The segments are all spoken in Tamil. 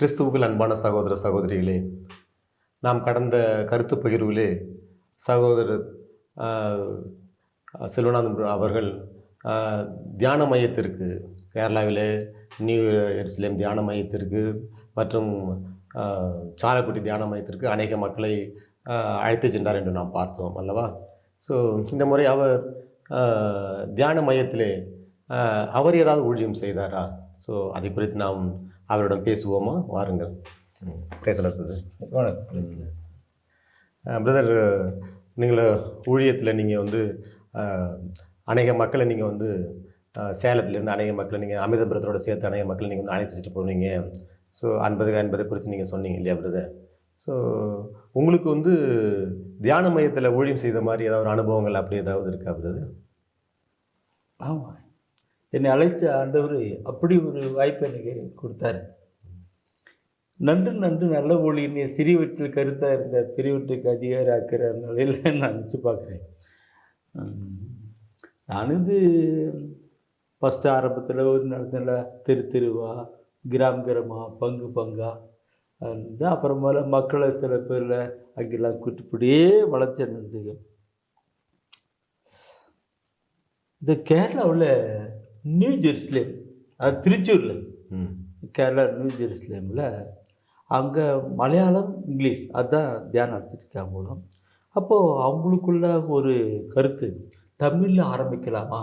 கிறிஸ்துவுக்குள் அன்பான சகோதர சகோதரிகளே, நாம் கடந்த கருத்து பகிர்விலே சகோதரர் ஆ, செல்வநாதன் அவர்கள் ஆ, தியான மையத்திற்கு கேரளாவிலே நியூ எருசலேம் தியான மையத்திற்கு மற்றும் ஆ, சாலக்குடி தியான மையத்திற்கு அநேக மக்களை அழைத்து சென்றார் என்று நாம் பார்த்தோம் அல்லவா? ஸோ இந்த முறை அவர் ஆ, தியான மையத்திலே ஆ, அவர் ஏதாவது ஊழியம் செய்தாரா? ஸோ அதை குறித்து நாம் அவரிடம் பேசுவோமா? வாருங்கள். பேசலாம் சார். வணக்கம். பிரதர், நீங்கள் ஊழியத்தில் நீங்கள் வந்து அநேக மக்களை நீங்கள் வந்து சேலத்துலேருந்து அநேக மக்களை நீங்கள் அமிர்த பிரதரோட சேர்த்து அநேக மக்களை நீங்கள் வந்து அழைச்சிட்டு போனீங்க. ஸோ என்பதை குறித்து நீங்கள் சொன்னீங்க இல்லையா பிரதர்? ஸோ உங்களுக்கு வந்து தியான மையத்தில் ஊழியம் செய்த மாதிரி ஏதாவது ஒரு அனுபவங்கள் அப்படி ஏதாவது இருக்கா பிரதர்? ஆமாம், என்னை அழைத்த ஆண்டவர் அப்படி ஒரு வாய்ப்பை எனக்கு கொடுத்தாரு. நன்று நல்ல ஊழியனை சிறியவற்றில் கருத்தாக இருந்த பெரியவற்றுக்கு அதிகாரி ஆக்கிற நிலையில் நான் நினச்சி பார்க்குறேன். நான் இது ஃபஸ்ட்டு ஆரம்பத்தில் ஒரு நடத்தின தெருவா கிராம பங்கா வந்து அப்புறமேல மக்களை சில பேரில் அங்கெல்லாம் கூட்டிப்படியே வளர்ச்சிருந்தது. இந்த கேரளாவில் நியூ ஜெருசலேம், அது திருச்சூரில், கேரளா நியூ ஜெருசலேமில் அங்கே மலையாளம் இங்கிலீஷ் அதுதான் தியானம் நடத்திட்டுருக்காங்க மூலம். அப்போது அவங்களுக்குள்ள ஒரு கருத்து, தமிழில் ஆரம்பிக்கலாமா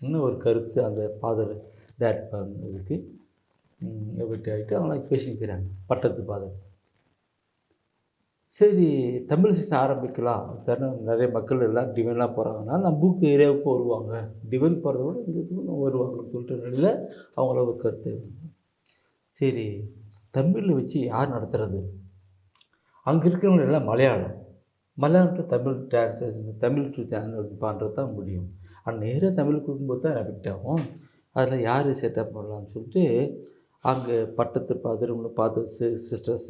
இன்னும் ஒரு கருத்து அந்த ஃபாதர் டேட் இதுக்கு வெட்டி ஆகிட்டு அவங்களாம் பேசிக்கிறாங்க. பட்டத்து ஃபாதர் சரி தமிழ் சிஸ்டம் ஆரம்பிக்கலாம் தானே, நிறைய மக்கள் எல்லாம் டிவைன்லாம் போகிறாங்கன்னா நம்ம ஏரியாவுக்கு வருவாங்க, டிவைன் போகிறத விட இங்கே வருவாங்கன்னு சொல்லிட்டு நிலையில் அவங்கள ஒரு கருத்து. சரி தமிழில் வச்சு யார் நடத்துகிறது? அங்கே இருக்கிறவங்க எல்லாம் Malayalam to Tamil translation, Tamil to channel பண்ணுறது தான் முடியும். ஆனால் நேராக தமிழ் கொடுக்கும்போது தான் எஃபெக்ட் ஆகும். அதில் யார் செட்டப் பண்ணலாம்னு சொல்லிட்டு அங்கே பட்டத்து பார்த்து சிஸ்டர்ஸ்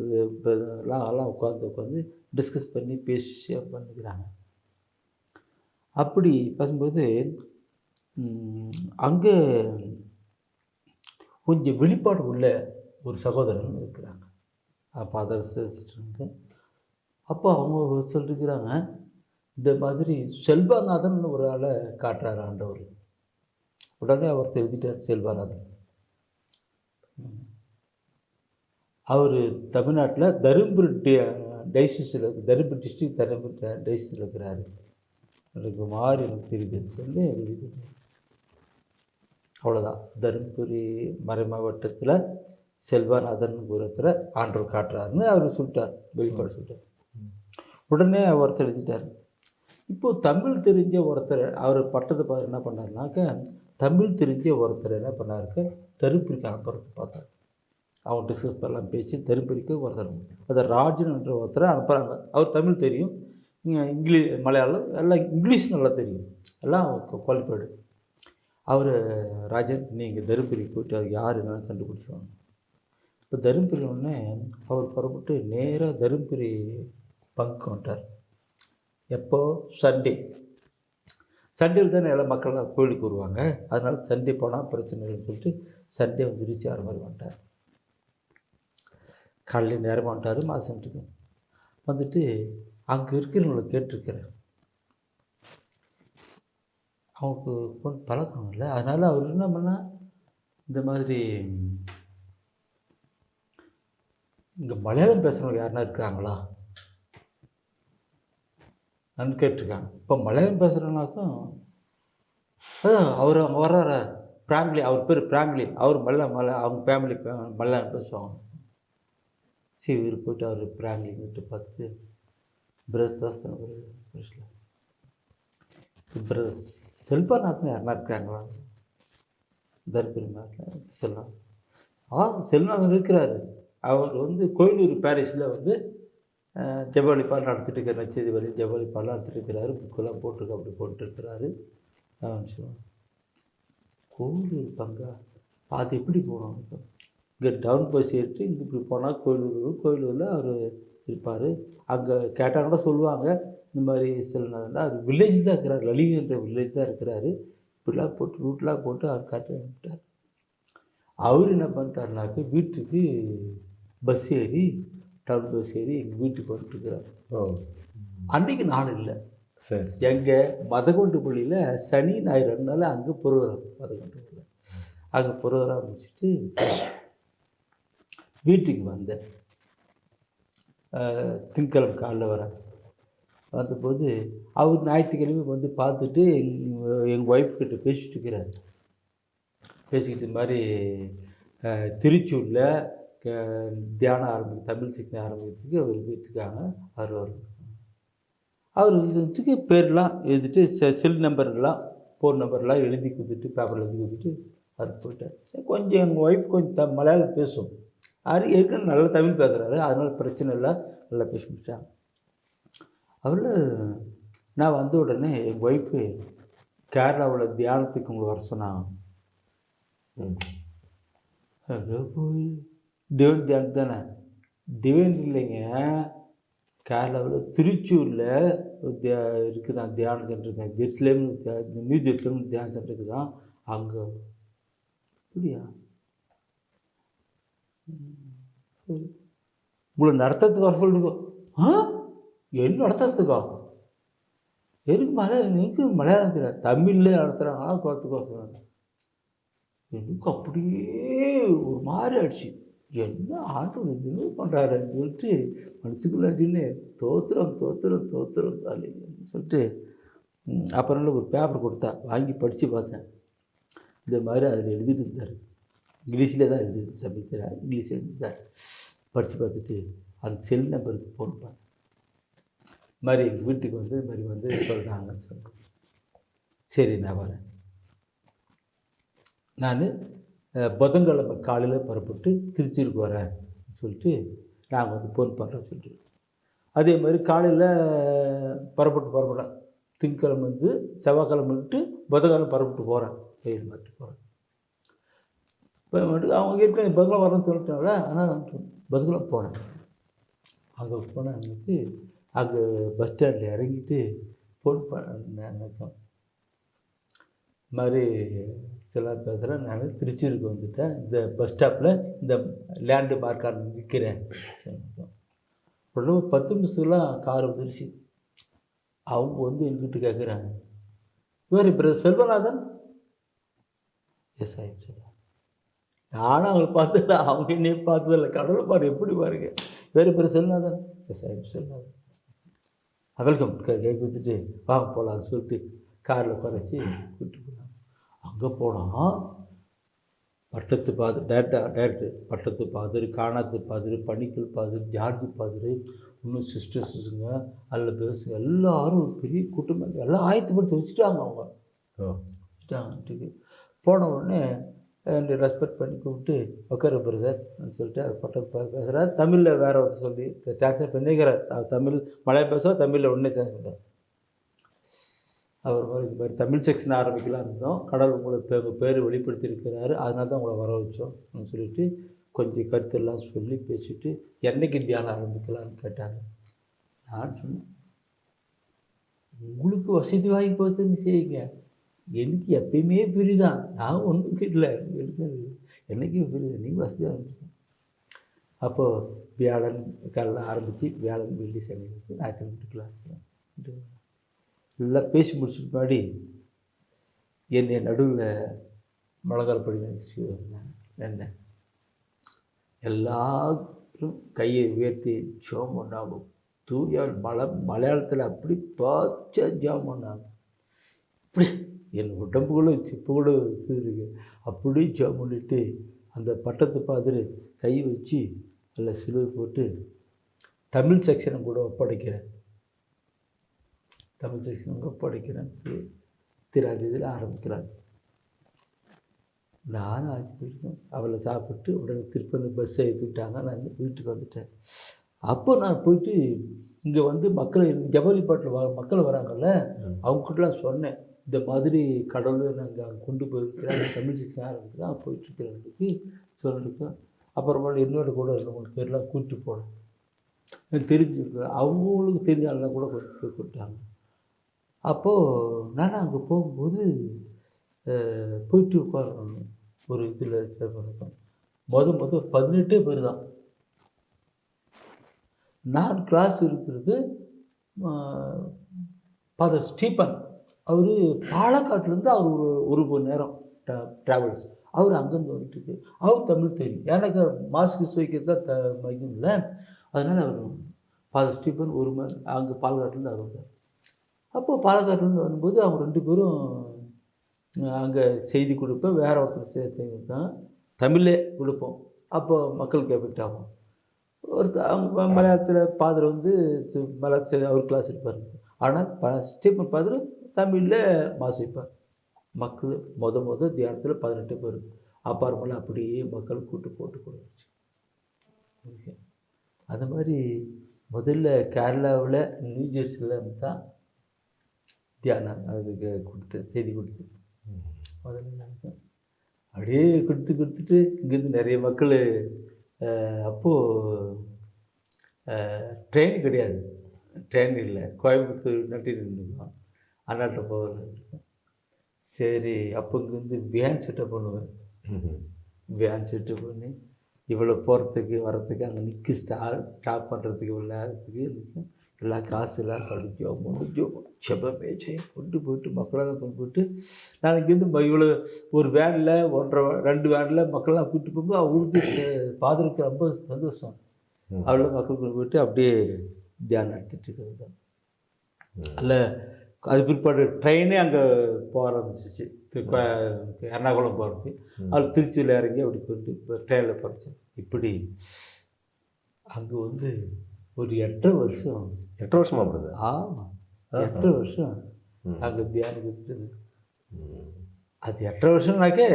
எல்லாம் உட்காந்து டிஸ்கஸ் பண்ணி பேசி ஷேர் பண்ணிக்கிறாங்க. அப்படி பேசும்போது அங்கே கொஞ்சம் வெளிப்பாடு உள்ள ஒரு சகோதரன் இருக்கிறாங்க, ஃபாதர் சிஸ்டருக்கு. அப்போ அவங்க சொல்லிருக்கிறாங்க, இந்த மாதிரி செல்வாநாதன் ஒரு ஆளை காட்டுறாரு ஆண்டவர். உடனே அவர் தெரிஞ்சிட்டார் செல்வாநாதன். அவர் தமிழ்நாட்டில் தருமபுரி டைசிஸில், தருமபுரி டிஸ்ட்ரிக்ட் தருமபுரி டைசிஸில் இருக்கிறாரு. எனக்கு மாறி எனக்கு தெரியுதுன்னு சொல்லி எழுதி. அவ்வளோதான். தருமபுரி மறை மாவட்டத்தில் செல்வாநாதன் புறத்தில் ஆண்டவர் காட்டுறாருன்னு அவர் சொல்லிட்டார், வெளிப்பாடு சொல்லிட்டார். உடனே அவர் தெரிஞ்சிட்டார். இப்போது தமிழ் தெரிஞ்ச ஒருத்தர், அவர் பட்டத்தை பார்த்து என்ன பண்ணார்னாக்க, தமிழ் தெரிஞ்ச ஒருத்தர் என்ன பண்ணாருக்கு, தருமபுரிக்கு அனுப்புறது பார்த்தார். அவங்க டிஸ்கஸ் பண்ணலாம் பேச்சு தருமபுரிக்கு ஒருத்தர், அதை ராஜன் என்ற ஒருத்தரை அனுப்புகிறாங்க. அவர் தமிழ் தெரியும், இங்கிலீஷ் மலையாளம் எல்லாம் இங்கிலீஷ் நல்லா தெரியும், எல்லாம் குவாலிஃபைடு. அவர் ராஜன் நீங்கள் தருமபுரிக்கு போய்ட்டு அவர் யார் என்னன்னு கண்டுபிடிச்சிருவாங்க. இப்போ தருமபுரி ஒன்று அவர் புறப்பட்டு நேராக தருமபுரி பங்கு வந்துட்டார். எப்போது? சண்டேவில் தானே எல்லா மக்கள்லாம் கோயிலுக்கு வருவாங்க, அதனால் சண்டே போனால் பிரச்சனை இல்லைன்னு சொல்லிட்டு சண்டே வந்து ரீச் ஆகிற மாதிரி வந்துட்டார். காலையில் நேரமாக வந்துட்டார். மாதத்துக்கு வந்துட்டு அங்கே இருக்கிறவங்களை கேட்டிருக்கிறார். அவங்களுக்கு கொஞ்சம் பழக்கம் இல்லை, அதனால் அவர் என்ன பண்ணால் இந்த மாதிரி இங்கே மலையாளம் பேசுகிறவங்க யாருன்னா இருக்கிறாங்களா நான் கேட்டிருக்காங்க. இப்போ மலையாளம் பேசுகிறனாக்கும் அவர் அவங்க வர்றார பிராங்க்லி, அவர் பேர் பிராங்க்லி, அவர் அவங்க ஃபேமிலி மலையாளம் பேசுவாங்க. சரி இவர் போய்ட்டு அவர் பிராங்க்லி விட்டு பார்த்துட்டு பிரதர் பிரதர் செல்வாநாதன் யாருன்னா இருக்கிறாங்களா தருமபுரி நாட்டில்? செல்வநாதன் இருக்கிறாரு. அவர் வந்து கோயிலூர் பாரிஸில் வந்து ஜெபவழிப்பாடு நடத்திட்டு இருக்கிற நச்செய்தி வழி ஜெபவழிப்பாடு நடத்திட்டு இருக்கிறாரு. புக்கெல்லாம் போட்டிருக்கு, அப்படி போட்டுருக்கிறாரு. சொல்லுவாங்க கோயிலூர் பங்கா அது எப்படி போகணும்? இங்கே டவுன் பஸ் ஏறிட்டு இங்கே இப்படி போனால் கோயிலூரில் அவர் இருப்பார். அங்கே கேட்டால் கூட சொல்லுவாங்க இந்த மாதிரி செல்வநாதன் அவர் வில்லேஜ் தான் இருக்கிறார், லலிகன்ற வில்லேஜ் தான் இருக்கிறாரு. இப்படிலாம் போட்டு ரூட்லாம் போட்டு அவர் காட்டி அனுப்பிட்டார். அவர் என்ன பண்ணிட்டாருனாக்க வீட்டுக்கு பஸ் ஏறி டவுன் பஸ் ஏறி எங்கள் வீட்டுக்கு வந்துட்டுருக்கிறார். ஓ அன்றைக்கி நான் இல்லை. சரி எங்கள் மதகுண்டு பள்ளியில் சனி ஞாயிறு 2 நாள் அங்கே ப்ரோக்ராம். மதகுண்டு பள்ளியில் அங்கே ப்ரோக்ராம் முடிச்சுட்டு வீட்டுக்கு வந்தேன். திங்கக்கிழமை காலைல வரேன். வந்தபோது அவர் ஞாயிற்றுக்கிழமை வந்து பார்த்துட்டு எங்கள் ஒய்ஃப் கிட்ட பேசிகிட்டு இருக்கிறார். பேசிக்கிட்டு இந்த மாதிரி திருச்சூரில் தியானம் தமிழ் செக்ஷன் ஆரம்பிக்கிறதுக்கு அவர் வீட்டுக்காங்க. அவர் இதுக்கு பேர்லாம் எழுதிட்டு செல் நம்பர்லாம் ஃபோன் நம்பர்லாம் எழுதி கொடுத்துட்டு பேப்பரில் எழுதி கொடுத்துட்டு அவர் போயிட்டார். கொஞ்சம் எங்கள் ஒய்ஃப் கொஞ்சம் மலையாளம் பேசும். அவர் ஏற்கனவே நல்லா தமிழ் பேசுகிறாரு, அதனால் பிரச்சனை இல்லை, நல்லா பேச முடிச்சாங்க. அவரில் நான் வந்த உடனே எங்கள் ஒய்ஃபு கேரளாவில் தியானத்துக்கு உங்களை வர சொன்னாங்க. அங்கே போய் டிவைன் தியானம் தானே? டிவைன் இல்லைங்க, கேரளாவில் திருச்சூரில் இருக்குதான் தியான சென்டர் இருக்குங்க. நியூ ஜெருசலேம் தியான சென்டர் இருக்குதான் அங்கே. அப்படியா? சரி, உங்களை நடத்துறதுக்கு வர சொல்லுங்க. என்ன நடத்துறதுக்கா? எனக்கு மலையாளம் தெரியாது, தமிழ்லேயே நடத்துகிறாங்க, குறத்துக்கு வர சொல்லுவாங்க. எனக்கு அப்படியே ஒரு மாதிரி ஆயிடுச்சு. என்ன ஆண்டவர் என்ன பண்ணுறாருன்னு சொல்லிட்டு மனுச்சுக்குள்ளாச்சுன்னு தோத்துறோம் அப்படின்னு சொல்லிட்டு அப்புறம் ஒரு பேப்பர் கொடுத்தா வாங்கி படித்து பார்த்தேன். இந்த மாதிரி அதில் எழுதிட்டு இருந்தார். இங்கிலீஷில் தான் எழுதி தமிழ் தெரியாது, இங்கிலீஷில் எழுதிட்டார். படித்து பார்த்துட்டு அந்த செல் நம்பருக்கு ஃபோன் பண்ணேன். இது மாதிரி எங்கள் வீட்டுக்கு வந்து இது மாதிரி வந்து சொல்கிறாங்கன்னு சொல்கிறேன். சரி நான் வரேன். நான் புதன்கிழமை காலையில் புறப்பட்டு திருச்சிக்கு வரேன் சொல்லிட்டு நாங்கள் வந்து ஃபோன் பண்ணுறோன்னு சொல்லிட்டு அதே மாதிரி காலையில் புறப்பட்டேன். திங்கக்கிழமை வந்து செவ்வாய்க்கிழமை விட்டு புதன்கிழமை புறப்பட்டு போகிறேன். வெயில் பார்த்து போகிறேன். இப்போ மட்டும் அவங்க ஏற்கனவே புதன்கிழமை வரணும்னு சொல்லிட்டாங்கள, ஆனால் நான் புதன்கிழமை போனேன். அங்கே போனேன். அன்றைக்கி அங்கே பஸ் ஸ்டாண்டில் இறங்கிட்டு ஃபோன் பண்ணேன். இது மாதிரி சில பேசுகிறேன், நான் திருச்சூருக்கு வந்துட்டேன், இந்த பஸ் ஸ்டாப்பில் இந்த லேண்டு மார்க்கான நிற்கிறேன். உடனே ஒரு 10 நிமிஷத்துலாம் கார் வந்துருச்சு. அவங்க வந்து எங்கிட்ட கேட்குறாங்க, இவர் பிரதர் செல்வநாதன்? எஸ் ஆகிடும் சொல்லுவாங்க. நானும் அவங்களை பார்த்ததில்ல, அவங்க என்னையே பார்த்ததில்ல. கடவுள் பாடு எப்படி பாருங்க. வேறு பிரதர் செல்வநாதன்? எஸ் ஆகிடும் செல்வநாதன். வெல்கம் கை கொடுத்துட்டு வாங்க போகலான்னு சொல்லிட்டு காரில் குறைச்சி கூப்பிட்டு போனாங்க. அங்கே போனால் பட்டத்து பாதர் டேரக்டர் பட்டத்து பாதர், காணாத்து father, Panikkal father, George father, இன்னும் சிஸ்டர்ஸுங்க அதில் பேசுங்க, எல்லோரும் ஒரு பெரிய கூட்டமாக எல்லாம் ஆயத்தப்படுத்தி வச்சுட்டாங்க. அவங்க வச்சுட்டாங்க. போன உடனே ரெஸ்பெக்ட் பண்ணி கூப்பிட்டு உட்கார பிரதர் சொல்லிட்டு பட்டத்து பாதர் பேசுகிறார். தமிழில் வேறு ஒருத்தர் சொல்லி டிரான்ஸ்லேட் பண்ணிக்கிறார். தமிழ் மலையா பேசுவார், தமிழில் உடனே டிரான்ஸ்லேட். அவர் மாதிரி இது மாதிரி தமிழ் செக்ஷன் ஆரம்பிக்கலாம் இருந்தோம். கடவுள் உங்களை பேர் வெளிப்படுத்தியிருக்கிறாரு, அதனால தான் உங்களை வர வச்சோம் சொல்லிட்டு கொஞ்சம் கருத்தெல்லாம் சொல்லி பேசிட்டு என்றைக்கு தியானம் ஆரம்பிக்கலான்னு கேட்டாங்க. நான் சொன்னேன், உங்களுக்கு வசதி வாங்கி பார்த்துன்னு செய்யுங்க, எனக்கு எப்பயுமே பிரிதான், நான் ஒன்றும் இல்லை, என்றைக்கும் பிரிதான், நீங்கள் வசதி வாங்கிக்கோங்க. அப்போது வியாழன் காலைல ஆரம்பித்து வியாழன் வெள்ளி சனி ஞாயிற்று விட்டுக்கலாம் எல்லாம் பேசி முடிச்சுட்டு முன்னாடி என்னை நடுவில் முழங்கால் படி நினச்சி என்ன எல்லாரும் கையை உயர்த்தி ஜெபம் பண்ணாங்க. தூய மலையாளத்தில் அப்படி பார்த்து ஜெபம் பண்ணாங்க. இப்படி என் உடம்புகளும் சிப்புகளும் வச்சுருக்கு. அப்படி ஜெபம் பண்ணிட்டு அந்த பட்டத்து பாதிரி கை வச்சு அதில் சிலுவை போட்டு தமிழ் செக்ஷனை கூட ஒப்படைக்கிறேன், தமிழ் செக்ஷன் ஒப்படைக்கிறேன் சொல்லி திராதியில் ஆரம்பிக்கிறாங்க. நானும் ஆச்சரியம். அவளை சாப்பிட்டு உடனே திருப்பி பஸ்ஸை ஏற்றிவிட்டாங்க. நான் வீட்டுக்கு வந்துட்டேன். அப்போ நான் போயிட்டு இங்கே வந்து மக்கள் ஜபலிப்பாட்டில் மக்கள் வராங்கல்ல, அவங்ககிட்டலாம் சொன்னேன், இந்த மாதிரி கடவுள் நாங்கள் அங்கே கொண்டு போயிருக்கிறேன், தமிழ் செக்ஷன் ஆரம்பிக்கிறேன், போயிட்டுருக்கிறவங்களுக்கு சொல்லியிருக்கேன். அப்புறமா இன்னொரு கூட 2-3 பேர்லாம் கூப்பிட்டு போனேன். தெரிஞ்சுருக்கு, அவங்களுக்கு தெரிஞ்சாலும் கூட கொண்டு போய் கூப்பிட்டாங்க. அப்போது நான் அங்கே போகும்போது போயிட்டு உட்காரணும் ஒரு இதில் மொதல் 18 பேர் தான். நான் கிளாஸ் இருக்கிறது ஃபாதர் ஸ்டீபன். அவர் பாலக்காட்டுலேருந்து அவர் ஒரு மணி நேரம் ட்ராவல்ஸ். அவர் அங்கேருந்து வந்துட்டு அவர் தமிழ் தெரியும். எனக்கு மாஸ்க் வைக்கிறது தான் மையம் இல்லை. அதனால் அவர் ஃபாதர் ஸ்டீபன் ஒரு மணி அங்கே பாலக்காட்டுலேருந்து அவர் வந்தார். அப்போது பாலக்காட்டுலேருந்து வரும்போது அவங்க 2 பேரும் அங்கே செய்தி கொடுப்பேன். வேற ஒருத்தர் சேர்த்து தான் தமிழே கொடுப்போம். அப்போ மக்களுக்கு எஃபெக்ட் ஆகும். ஒருத்தர் அவங்க மலையாளத்தில் ஃபாதர் வந்து மலையாளத்தில் அவர் கிளாஸ் இருப்பார். ஆனால் ஸ்டீபன் ஃபாதர் தமிழில் மாஸ் வைப்பார். மக்கள் மொத தியானத்தில் 18 பேர். அப்பாற்பல அப்படியே மக்கள் கூட்டு போட்டு கொடுச்சு. ஓகே, அது மாதிரி முதல்ல கேரளாவில் நியூ ஜெர்சியில் தான் தியானம் அதுக்கு கொடுத்து செய்தி கொடுத்து முதல்ல அப்படியே கொடுத்துட்டு இங்கேருந்து நிறைய மக்கள். அப்போது ட்ரெயின் கிடையாது, ட்ரெயின் இல்லை. கோயம்புத்தூர் நட்டி நின்றுக்கலாம், அண்ணாட்டில் போகிறது. சரி, அப்போ இங்கேருந்து வேன் செட்டப் பண்ணுவேன். வேன் செட்டப் பண்ணி இவ்வளோ போகிறதுக்கு வரத்துக்கு அங்கே நிற்க ஸ்டாப் பண்ணுறதுக்கு இவ்வளோ நேரத்துக்கு எல்லா காசு எல்லாம் முடிஞ்சோ செப்பமே கொண்டு போயிட்டு மக்களெல்லாம் கொண்டு போயிட்டு நான் இங்கேருந்து இவ்வளோ ஒரு வேனில் 2 வேனில் மக்களெல்லாம் கூப்பிட்டு போகும்போது அவங்களுக்கு ஃபாதருக்கு ரொம்ப சந்தோஷம். அவ்வளோ மக்கள் கொண்டு போயிட்டு அப்படியே தியானம் நடத்திட்டு இருக்கிறது தான். அதில் அது பிற்பாடு ட்ரெயினே அங்கே போக ஆரம்பிச்சிச்சு. எர்ணாகுளம் போகிறது. அது திருச்சியில் இறங்கி அப்படி போயிட்டு இப்போ ட்ரெயினில் போகிறேன். இப்படி அங்கே வந்து ஒரு 8 வருஷம். 8 வருஷமா போகுது? ஆமாம், 8 வருஷம் அங்கே தியானம் கொடுத்துட்டு. அது 8 வருஷம்னாக்கே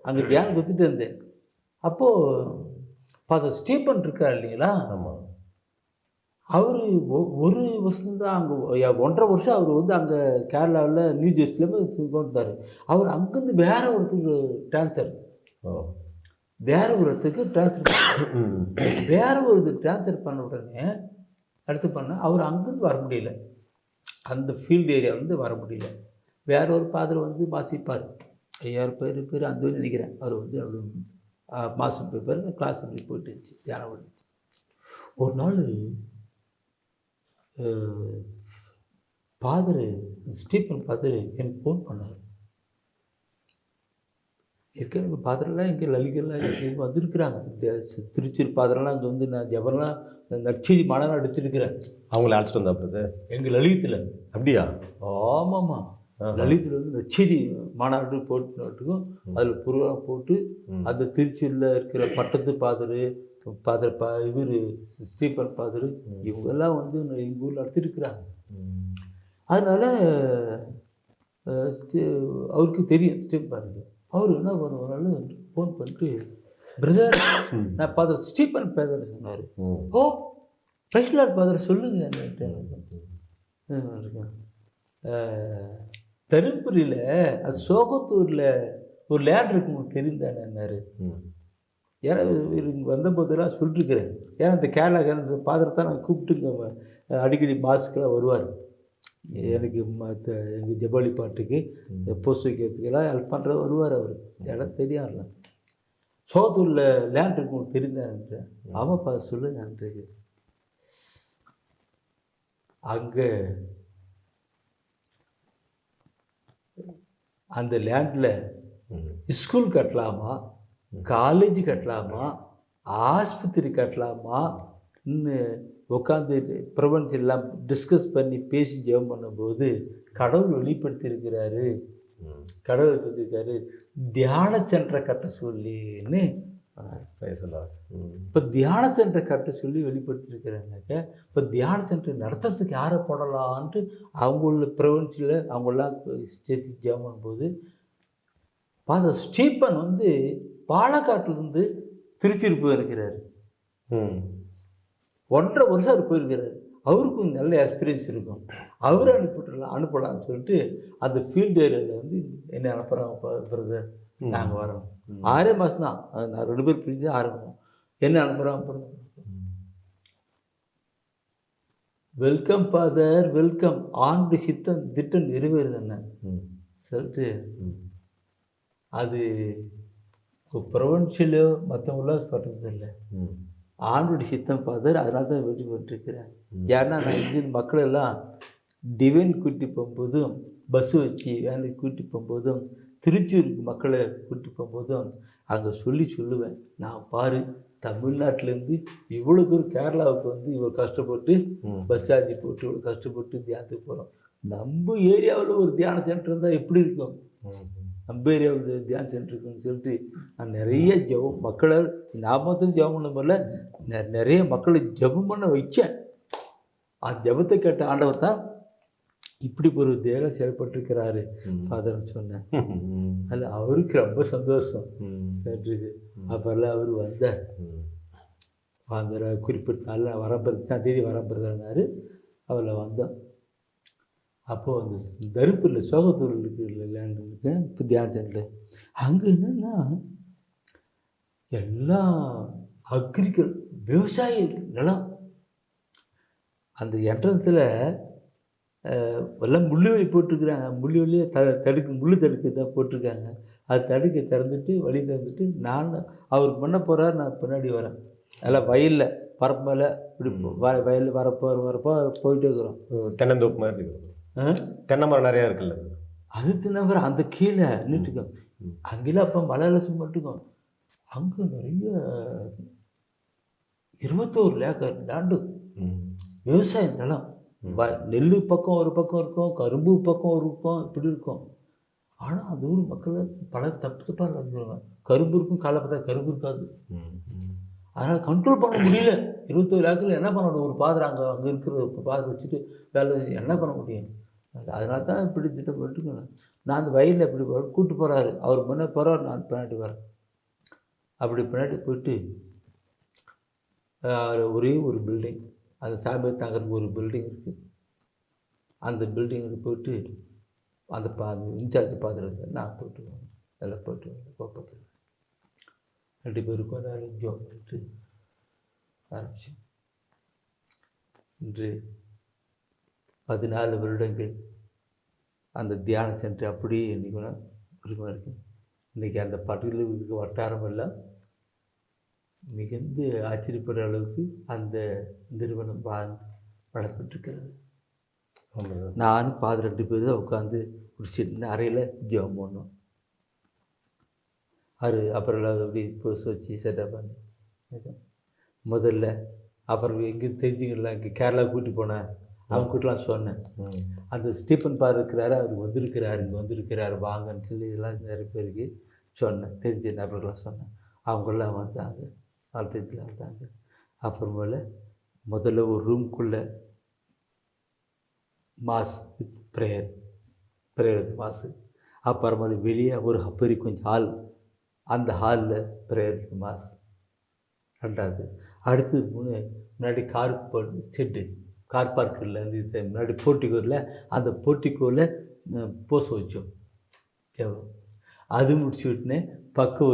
அங்கே தியானம் கொடுத்துட்டு இருந்தேன். அப்போது ஃபாதர் ஸ்டீபன் இருக்கார் இல்லைங்களா? ஆமாம். அவர் ஒரு வருஷம் தான் அங்கே 1.5 வருஷம் அவர் வந்து அங்கே கேரளாவில் நியூ ஜெர்சிலேருந்து வந்தார். அவர் அங்கேருந்து வேற ஒருத்தருக்கு ட்ரான்ஸ்ஃபர், வேற ஒரு இடத்துக்கு ட்ரான்ஸ்ஃபர் வேற ஒரு இது ட்ரான்ஸ்ஃபர் பண்ண உடனே அடுத்து பண்ண அவர் அங்கேருந்து வர முடியல, அந்த ஃபீல்டு ஏரியா வந்து வர முடியல. வேற ஒரு ஃபாதர் வந்து வாசிப்பார், 5000 பேர் அந்த நினைக்கிறேன். அவர் வந்து அவ்வளோ மாதம் பேர் கிளாஸ் அப்படி போயிட்டு இருந்துச்சு, தியானம் இருந்துச்சு. ஒரு நாள் ஃபாதரு ஸ்டீபன் ஃபாதர் எனக்கு ஃபோன் பண்ணார். ஏற்கனவே ஃபாதரெல்லாம் இங்கே லலிகெல்லாம் இங்கே வந்திருக்கிறாங்க. திருச்சூர் ஃபாதரெல்லாம் இங்கே வந்து நான் ஜபரெல்லாம் நற்செய்தி மாநாடு எடுத்துருக்கிறேன். அவங்கள அழைச்சிட்டு வந்தாப்புறது எங்கள் லலிதத்தில். அப்படியா? ஆமாம்மா, லலிதத்தில் வந்து நற்செய்தி மாநாடு போட்டுக்கும் அதில் ப்ரோக்ராம் போட்டு அந்த திருச்சியில் இருக்கிற பட்டத்து ஃபாதரு இவர் ஸ்டீபன் ஃபாதரு இவங்கெல்லாம் வந்து எங்கள் ஊரில் நடத்திருக்கிறாங்க. அதனால் அவருக்கு தெரியும் ஸ்டீபன் ஃபாதருக்கு. அவர் என்ன பண்ணுவாரு, ஃபோன் பண்ணிட்டு பிரதர் நான் ஃபாதர் ஸ்டீபன் ஃபாதர் சொன்னார். ஓ ரைட்லார் ஃபாதர் சொல்லுங்க. தருமபுரியில் அது சோகத்தூரில் ஒரு லேண்ட் இருக்கு உங்களுக்கு தெரிந்தானேன்னாரு. ஏன்னா இங்கே வந்தபோதெல்லாம் சொல்லிட்டுருக்கிறேன். ஏன்னா இந்த கேரளா ஃபாதர் தான் நான் கூப்பிட்டுங்க அடிக்கடி மாஸ்க்கெல்லாம் வருவார். எனக்கு எங்கள் ஜபாலி பாட்டுக்கு போஸ்ட் வைக்கிறதுக்கெல்லாம் ஹெல்ப் பண்ணுற வருவார். அவர் இடம் தெரியாதுல. சோகத்தூரில் லேண்ட் இருக்கு உங்களுக்கு தெரிந்தான்ட்டு. ஆமாப்பா சொல்லுங்கன்றது. அங்கே அந்த லேண்டில் ஸ்கூல் கட்டலாமா, காலேஜ் கட்டலாமா, ஆஸ்பத்திரி கட்டலாமா உட்காந்து பிரபஞ்சம் எல்லாம் டிஸ்கஸ் பண்ணி பேசி ஜெபம் பண்ணும்போது கடவுள் வெளிப்படுத்தியிருக்கிறாரு. கடவுள் வெளிப்படுத்திருக்காரு தியான சென்டரை கட்ட சொல்லின்னு. இப்போ தியான சென்டரை கட்ட சொல்லி வெளிப்படுத்தியிருக்கிறாங்கனாக்க இப்போ தியான சென்டர் நடத்துறதுக்கு யாரை போடலான்ட்டு அவங்கள பிரபஞ்சில் அவங்களாம் சேர்த்து ஜெபம் பண்ணும்போது ஃபாதர் ஸ்டீபன் வந்து பாலக்காட்டிலேருந்து திருச்சியில் போயிருக்கிறார். 1.5 வருஷம் அவர் போயிருக்கிறார். அவருக்கும் நல்ல எக்ஸ்பீரியன்ஸ் இருக்கும். அவரை அனுப்பலாம்னு சொல்லிட்டு அந்த ஃபீல்டு ஏரியாவில் வந்து என்னை அனுப்புகிறாங்க. பிரதர் நாங்கள் வரோம். 6 மாதம் தான், நான் 2 பேர் பிரிஞ்சு 6 மாதம் என்ன அனுப்புகிறாங்க. வெல்கம் ஃபாதர் வெல்கம், ஆண்டு சித்தம் திட்டம் நிறைவேறுது என்ன சொல்லிட்டு அது ப்ரொவின்ஷியலோ மற்றவங்களோ படுறது இல்லை. ஆண்டோடைய சித்தம் ஃபாதர், அதனால தான் வெற்றி பெற்றிருக்கிறேன். ஏன்னா நான் இங்கே மக்கள் எல்லாம் டிவைன் கூட்டி போகும்போதும், பஸ்ஸு வச்சு வேலைக்கு கூட்டி போகும்போதும், திருச்சூருக்கு மக்களை கூட்டி போகும்போதும் அங்கே சொல்லுவேன், நான் பாரு தமிழ்நாட்டிலேருந்து இவ்வளோ தூரம் கேரளாவுக்கு வந்து இவ்வளோ கஷ்டப்பட்டு பஸ் சார்ஜ் போட்டு இவ்வளோ கஷ்டப்பட்டு தியானத்துக்கு போகிறோம். நம்ம ஏரியாவில் ஒரு தியான சென்டர் இருந்தால் எப்படி இருக்கும்? நம்ம ஏரியாவில் தியான சென்டர் இருக்குன்னு சொல்லிட்டு நான் நிறைய ஜெபம் மக்களை ஞாபகத்துக்கு ஜெபம் பண்ண போல நிறைய மக்களை ஜெபம் பண்ண வச்சேன். அந்த ஜெபத்தை கேட்ட ஆண்டவர் தான் இப்படி ஒரு தேவை செயல்பட்டிருக்கிறாரு ஃபாதர்னு சொன்னேன். அதில் அவருக்கு ரொம்ப சந்தோஷம் சென்றிருக்கு. அப்போல்லாம் அவர் வந்தார். ஃபாதரை குறிப்பிட்ட நாளில் வரப்பிரதான் தேதி வரப்பிரதானார். அவரில் வந்தோம். அப்போது அந்த தருப்பில் சோகத்தூர் இருக்கிற லேண்டு இருக்கு, இப்போ தியான சென்டர். அங்கே என்னென்னா எல்லாம் விவசாய நிலம். அந்த என்ட்ரன்ஸில் எல்லாம் முள்ளுவலி போட்டிருக்கிறாங்க. முள்ளுவலியே முள்ளு தடுக்கு தான் போட்டிருக்காங்க. அது தடுக்க திறந்துட்டு வழி திறந்துட்டு நான் அவர் பண்ண போகிறார், நான் பின்னாடி வரேன். எல்லாம் வயலில் பரப்பு மேலே இப்படி வயலில் வரப்போ போயிட்டே இருக்கிறோம். தென்னந்தோப்பு மாதிரி இருக்குது. தென்னை மரம் நிறையா இருக்குல்ல, அது தென்னை மரம் அந்த கீழே நின்றுட்டுக்கோம். அங்கெல்லாம் அப்போ மலையில மட்டுக்கும் அங்கே நிறைய 21 ஏக்கர் லேண்டு விவசாய நிலம். நெல் பக்கம் ஒரு பக்கம் இருக்கும், கரும்பு பக்கம் ஒரு பக்கம், இப்படி இருக்கும். ஆனால் அந்த ஊர் மக்கள் பல தப்பாக சொல்லுவாங்க. கரும்பு இருக்கும், காலை பார்த்தா கரும்பு இருக்காது. அதனால் கண்ட்ரோல் பண்ண முடியல. 21 ஏக்கரில் என்ன பண்ண முடியும்? ஒரு பாதரை அங்கே இருக்கிற ஒரு பாதரை வச்சுட்டு வேலை என்ன பண்ண முடியும்? அதனால தான் இப்படி திட்டப்பட்டுக்கணும். நான் அந்த வயலில் இப்படி கூப்பிட்டு போகிறாரு. அவர் முன்னே போகிறார், நான் பின்னாடி வரேன். அப்படி பின்னாடி போயிட்டு ஒரே ஒரு பில்டிங், அந்த சாமியை தாங்கிறதுக்கு ஒரு பில்டிங் இருக்குது. அந்த பில்டிங்கில் போயிட்டு அந்த இன்சார்ஜ் பார்த்துருங்க, நான் போய்ட்டு வரேன். எல்லாம் போய்ட்டு வரேன். கோப்பத்தில் 2 பேருக்கும் வேலை ஜோப் பண்ணிட்டு ஆரம்பிச்சேன். இன்று 14 வருடங்கள் அந்த தியான சென்டர் அப்படியே இன்றைக்கி உரிமை இருக்குது. இன்றைக்கி அந்த பட்டியலுக்கு வட்டாரம் எல்லாம் மிகுந்து ஆச்சரியப்படுற அளவுக்கு அந்த நிறுவனம் வளர்ந்துட்டுருக்கிறது. நானும் பாது 2 பேர் தான் உட்காந்து ஒரு சின்ன அறையில் ஜெபம் பண்ணோம். அப்புறம் அப்படி போஸ் வச்சு செட்டப் பண்ணி முதல்ல அப்புறம் எங்கே தெரிஞ்சுக்கலாம். இங்கே கேரளா கூட்டி போனேன். அவங்க கூட்டலாம் சொன்னேன். அந்த ஸ்டீஃபன் பார் இருக்கிறாரு, அவர் வந்திருக்கிறாரு, இங்கே வந்திருக்கிறாரு வாங்கன்னு சொல்லி இதெல்லாம் நிறைய பேருக்கு சொன்னேன். தெரிஞ்ச நபர்கள்லாம் சொன்னேன். அவங்களாம் வந்தாங்க, ஆழ்த்தத்தில் வந்தாங்க. அப்புறமேல முதல்ல ஒரு ரூம்குள்ளே mass with prayer with mass. அப்புறமேல வெளியே ஒரு பெரிய கொஞ்சம் ஹால், அந்த ஹாலில் ப்ரேயர் வித் மாஸ். 2வது. அடுத்து 3 முன்னாடி கார் பார்க்கில் இது முன்னாடி போர்ட்டிகோவில், அந்த போர்ட்டிகோவில் போஸ் வச்சோம் ஜெபம். அது முடிச்சு விட்டுனே பக்கம்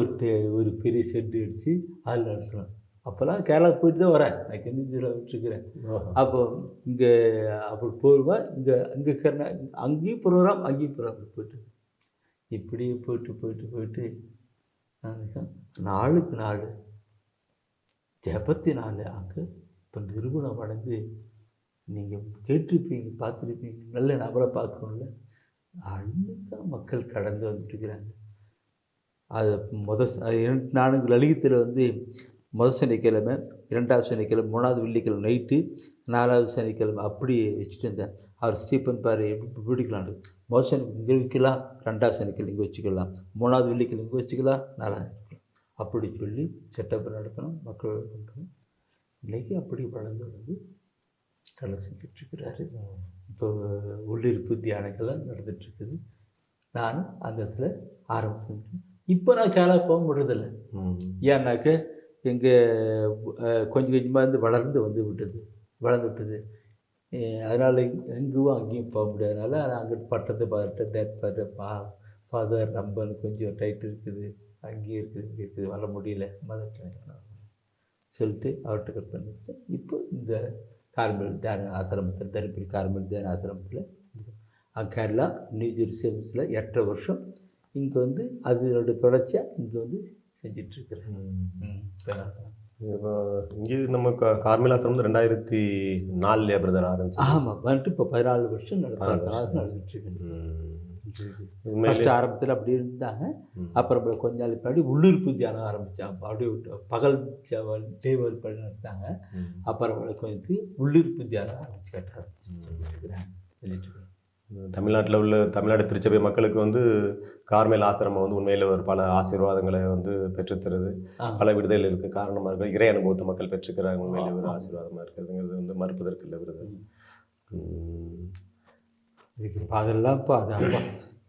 ஒரு பெரிய ஷெட்டு அடித்து அதில் நடத்துகிறோம். அப்போல்லாம் கேரளா போயிட்டு தான் வரேன். நான் கெண்டிச்சில் விட்டுருக்கிறேன். அப்போ இங்கே அப்படி போடுவேன். இங்கே அங்கேயும் ப்ரோக்ராம் போய்ட்டு இப்படியே போயிட்டு நாளுக்கு நாள் ஜெபத்தினால அங்கே இப்போ நிறுவனம் அடைந்து நீங்கள் கேட்டிருப்பீங்க, பார்த்துருப்பீங்க. நல்ல நபரை பார்க்கணும்ல, அன்னைக்கு மக்கள் கடந்து வந்துட்டுருக்கிறாங்க. அது நான் லலிதத்தில் வந்து முதல் சனிக்கிழமை, 2வது சனிக்கிழமை, 3வது வெள்ளிக்கிழமை நைட்டு, 4வது சனிக்கிழமை அப்படி வச்சுட்டு இருந்தேன். அவர் ஸ்டீஃபன் பாரு எப்படி பிடிக்கலான்னு, முதல் சனி இங்கே வைக்கலாம், 2வது சனிக்கிழமை இங்கே வச்சுக்கலாம், 3வது வெள்ளிக்கிழமை இங்கே வச்சுக்கலாம், 4வது அப்படி சொல்லி செட்டப் நடத்தணும், மக்கள் பண்ணுறோம். இன்றைக்கி அப்படி வளர்ந்து கடலை செஞ்சிட்ருக்கிறாரு. இப்போ உள்ளிருப்பு தியானங்கள்லாம் நடந்துகிட்ருக்குது. நானும் அந்த இடத்துல ஆரம்பிச்சு இப்போ நான் கேரளா போக முடியறதில்லை. ஏன்னாக்க எங்கே கொஞ்சம் கொஞ்சமாக இருந்து வளர்ந்து விட்டது. அதனால் எங்கும் அங்கேயும் போக முடியாதனால நான் அங்கிட்டு பட்டத்தை பார்த்துட்டு ஃபாதர் நம்பன்னு கொஞ்சம் டைட் இருக்குது, அங்கேயும் இருக்குது, இங்கே இருக்குது, வர முடியல மதம் சொல்லிட்டு அவர்கிட்ட கட் பண்ணிட்டு இப்போ இந்த கார்மல் தியான ஆசிரமத்தில், தருப்பில் கார்மல் தியான ஆசிரமத்தில் கேரளா நியூ ஜெருசலேமில் 8 வருஷம் இங்கே வந்து அதோட தொடர்ச்சியாக இங்கே வந்து செஞ்சிட்ருக்கிறேன். இப்போ இங்கே நம்ம கார்மேல் ஆசிரமம் 2004 பிரதர் ஆரம்பிச்சு. ஆமாம், வந்துட்டு இப்போ 14 வருஷம் 14 வருஷம். நடந்துட்டுருக்கு. உண்மையிலே ஃபஸ்ட்டு ஆரம்பத்தில் அப்படி இருந்தாங்க. அப்புறம் கொஞ்ச நாள் பின்னாடி உள்ளிருப்பு தியானம் ஆரம்பித்தாங்க. அப்படியே பகல் டேவல் பண்ணி நடத்தாங்க. அப்புறம் கொஞ்சம் உள்ளிருப்பு தியானம் ஆரம்பிச்சு கட்ட ஆரம்பிச்சுருக்கிறாங்க. தமிழ்நாட்டில் உள்ள தமிழ்நாடு திருச்சபை மக்களுக்கு வந்து கார்மேல் ஆசிரமம் வந்து உண்மையில் ஒரு பல ஆசீர்வாதங்களை வந்து பெற்றுத்தருது. பல விடுதலைகளுக்கு காரணமாக இருக்குது. இறை அனுபவத்தை மக்கள் பெற்றுக்கிறாங்க. உண்மையிலே ஒரு ஆசீர்வாதமாக இருக்கிறதுங்கிறது வந்து மறுப்பதற்கு இல்லை விருது. இதுக்கு இப்போ அதெல்லாம் இப்போ அது அப்போ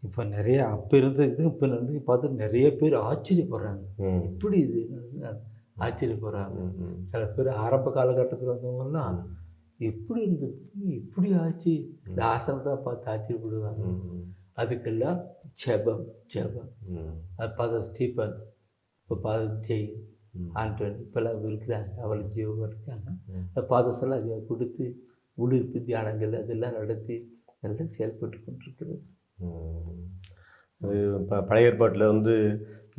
இப்போ நிறைய அப்போ இருந்தது இப்போ இருந்து பார்த்து நிறைய பேர் ஆச்சரியப்படுறாங்க. இப்படி இது ஆச்சரியப்படுறாங்க. சில பேர் ஆரம்ப காலகட்டத்தில் வந்தவங்கலாம் எப்படி இருந்தது, இப்படி ஆச்சு, இந்த ஆசிரமத்தை பார்த்து ஆச்சரியப்படுவாங்க. அதுக்கெல்லாம் ஜெபம் ஜெபம். அது பார்த்தா ஸ்டீபன், இப்போ பார்த்தா ஜெய் ஆண்டனி, இப்போல்லாம் இருக்கிறாங்க. அவள் ஜீவம் இருக்காங்க. அந்த பாதசெல்லாம் அதை கொடுத்து உள்ளிருப்பு தியானங்கள் அதெல்லாம் நடத்தி எல்லாம் செயல்பட்டு கொண்டிருக்கிறது. அது இப்போ பழைய ஏற்பாட்டில் வந்து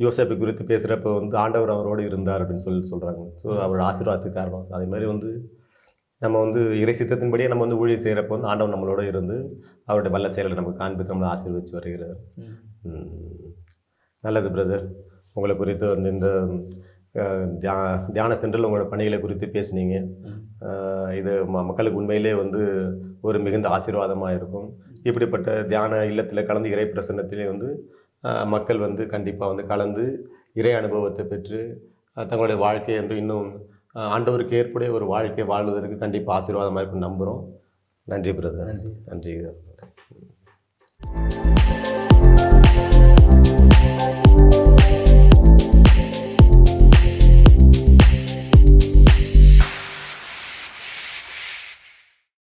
யோசேப்பை குறித்து பேசுகிறப்ப வந்து ஆண்டவர் அவரோடு இருந்தார் அப்படின்னு சொல்கிறாங்க. ஸோ அவரோட ஆசீர்வாதத்துக்கு காரணம் அதே மாதிரி வந்து நம்ம வந்து இறை சித்தத்தின்படியே நம்ம வந்து ஊழியர் செய்கிறப்ப வந்து ஆண்டவர் நம்மளோட இருந்து அவருடைய வல்ல செயலை நமக்கு காண்பித்து நம்மளை ஆசீர்வதித்து வருகிறார். நல்லது பிரதர். உங்களை குறித்து வந்து இந்த தியான சென்டரில் உங்களோட பணிகளை குறித்து பேசுனீங்க. இது மக்களுக்கு உண்மையிலே வந்து ஒரு மிகுந்த ஆசீர்வாதமாக இருக்கும். இப்படிப்பட்ட தியான இல்லத்தில் கலந்து இறை பிரசன்னத்திலே வந்து மக்கள் வந்து கண்டிப்பாக வந்து கலந்து இறை அனுபவத்தை பெற்று தங்களுடைய வாழ்க்கையை வந்து இன்னும் ஆண்டவருக்கு ஏற்புடைய ஒரு வாழ்க்கை வாழ்வதற்கு கண்டிப்பாக ஆசீர்வாதமாக இருக்குன்னு நம்புகிறோம். நன்றி பிரதர். நன்றி. நன்றி.